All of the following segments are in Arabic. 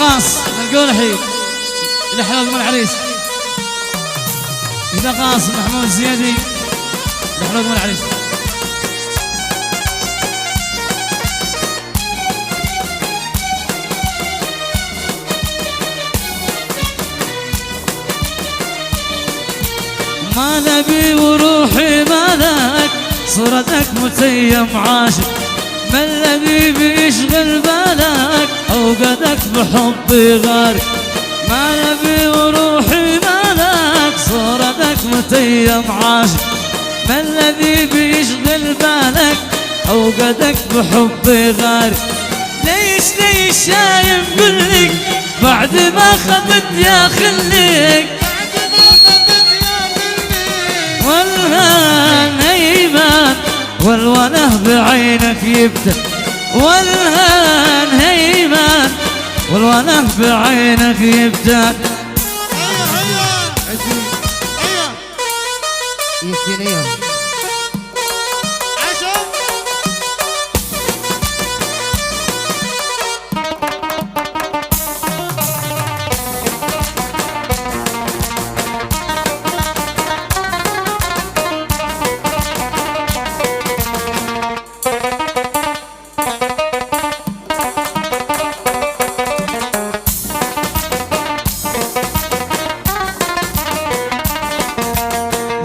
غاص القولحي الحلال من العريس، إذا غاص محمود الزيادي الحلال من العريس. ما نبي وروحي مالك صورتك متيم عاشق، ما الذي بيشغل بالك اوقدك بحبي غارق. ما نبي وروحي مالك صورتك متيم عاشق، ما الذي بيشغل بالك اوقدك بحبي غارق. ليش شايف قلك بعد ما خذت يا خليك، والهان هيمان والونه بعينك يبدأ، والهان هيمان والونه بعينك يبدأ.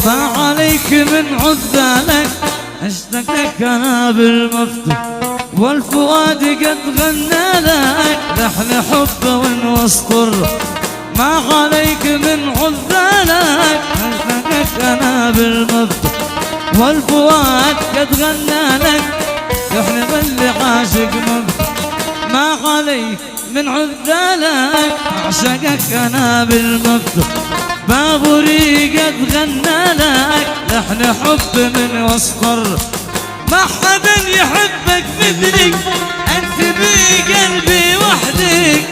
ما عليك من عذالك اشتق لك انا بالمفتوح، والفؤاد قد غنى لك لحن حب واسطر. ما عليك من عذالك اشتق لك انا بالمفتوح، والفؤاد قد غنى لك لحن باللي عاشق مفتوح. ما عليك من عذالك اعشقك انا بالمفتوح، بابوري قد غنى لك لحن حب من واصفر. ما حدا يحبك مثلك انت بقلبي وحدك،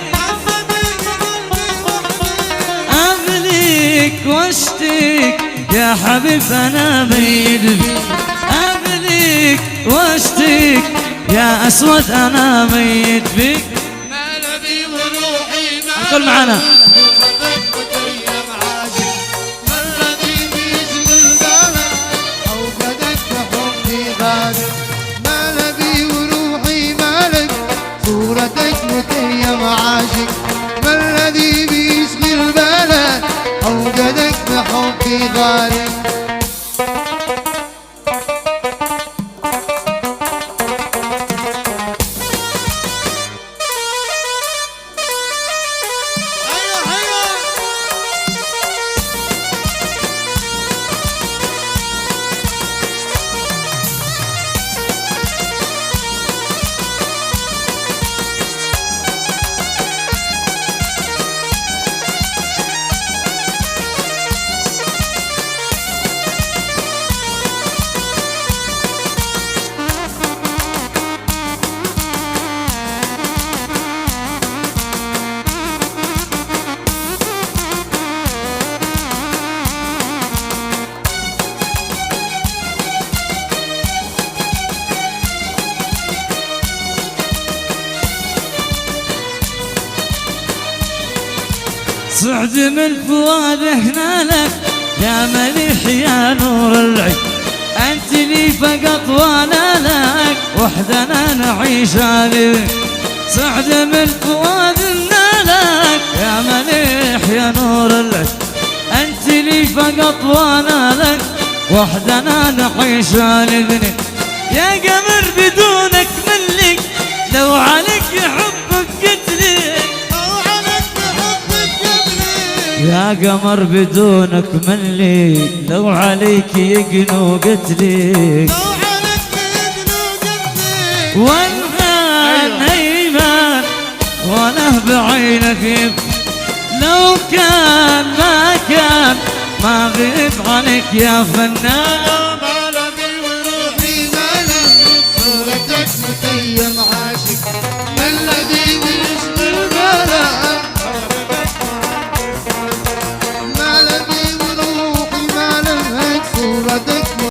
ابليك واشتيك يا حبيب انا ميت بك، ابليك واشتيك يا اسود انا ميت بك. ما نبي وروحي قل معنا ما نبي وروحي مالك صورتك متيم عاشق، ما الذي بيشغل بالك اوجدك بحبي غارق. صعد من فؤاد هنا لك يا مليح يا نور العين، انت لي فقط وانا لك وحدنا نعيش عليك. صعد من فؤاد هنا لك يا مليح يا نور العين، انت لي فقط وانا لك وحدنا نعيش عليك. يا قمر بدونك ملك لو عليك حبك قتلك، يا قمر بدونك ملي لو عليك يقنو قتلك، والهان هيمان وانا بعينك يبكي. لو كان ما كان ما غيب عنك يا فنان.